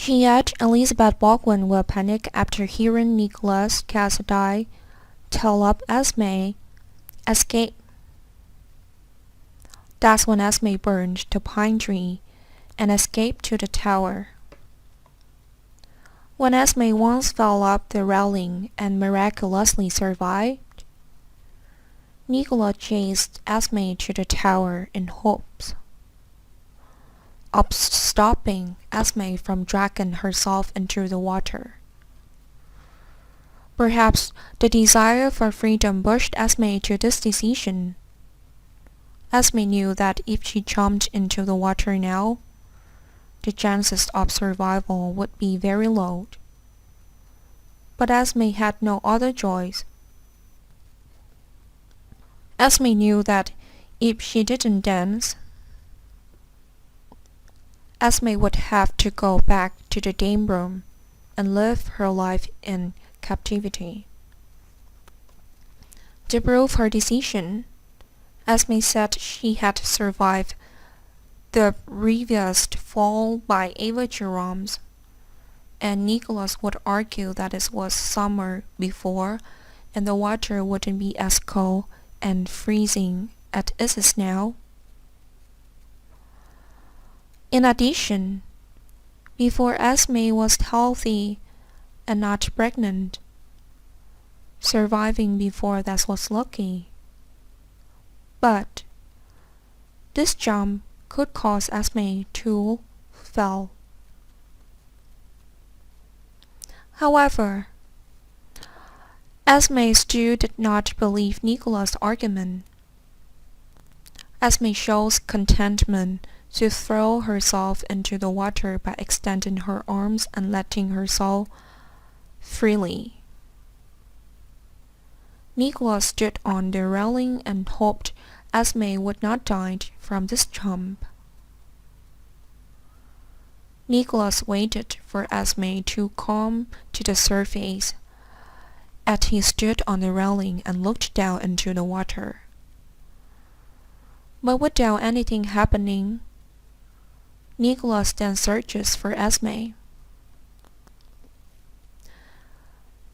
Yet Elizabeth Baldwin will panic after hearing Nicholas Cassidy tell up Esme escape. That's when Esme burned the pine tree and escaped to the tower. When Esme once fell up the railing and miraculously survived, Nicola chased Esme to the tower in hopes of stopping Esme from dragging herself into the water. Perhaps the desire for freedom pushed Esme to this decision. Esme knew that if she jumped into the water now, the chances of survival would be very low. But Esme had no other choice. Esme knew that if she didn't dance, Esme would have to go back to the game room and live her life in captivity. To prove her decision, Esme said she had survived the previous fall by Ava Jerome's, and Nicholas would argue that it was summer before and the water wouldn't be as cold and freezing as it is now. In addition, before Esme was healthy and not pregnant, surviving before that was lucky. But this jump could cause Esme to fail. However, Esme still did not believe Nicholas' argument. Esme shows contentment to throw herself into the water by extending her arms and letting herself freely. Nicholas stood on the railing and hoped Esme would not die from this jump. Nicholas waited for Esme to come to the surface as he stood on the railing and looked down into the water. But without anything happening, Nicholas then searches for Esme.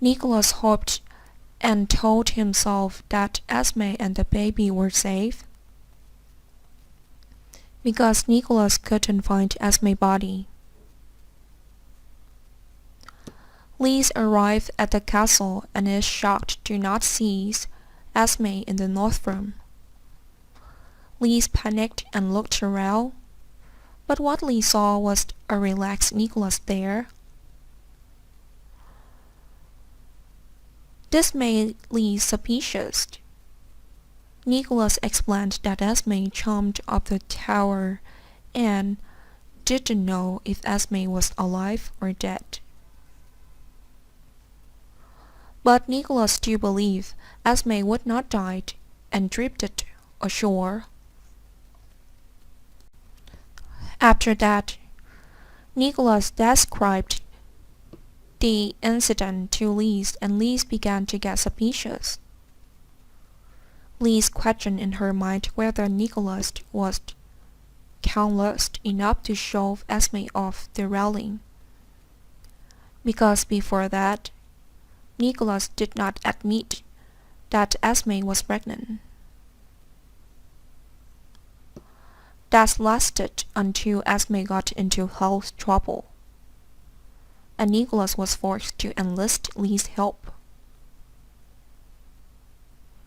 Nicholas hoped and told himself that Esme and the baby were safe, because Nicholas couldn't find Esme's body. Liz arrived at the castle and is shocked to not see Esme in the north room. Liz panicked and looked around, but what Liz saw was a relaxed Nicholas there. This made Liz suspicious. Nicholas explained that Esme jumped up the tower and didn't know if Esme was alive or dead. But Nicholas still believed Esme would not die and drifted ashore. After that, Nicholas described the incident to Liz, and Liz began to get suspicious. Liz questioned in her mind whether Nicholas was careless enough to shove Esme off the railing, because before that, Nicholas did not admit that Esme was pregnant. That lasted until Esme got into health trouble, and Nicholas was forced to enlist Liz's help.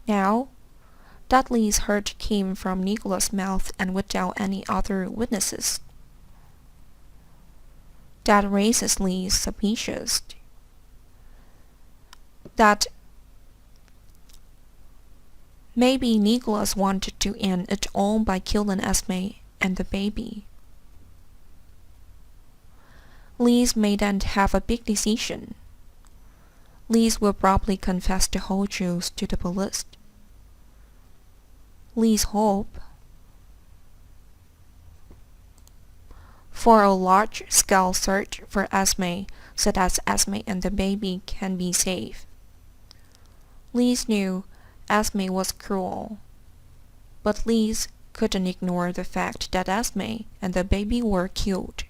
Now, that Liz's hurt came from Nicholas' mouth and without any other witnesses. That raises Liz suspicious that maybe Nicholas wanted to end it all by killing Esme and the baby. Liz may then have a big decision. Liz will probably confess the whole truth to the police. Liz hoped for a large-scale search for Esme so that Esme and the baby can be safe. Liz knew Esme was cruel, but Liz couldn't ignore the fact that Esme and the baby were killed.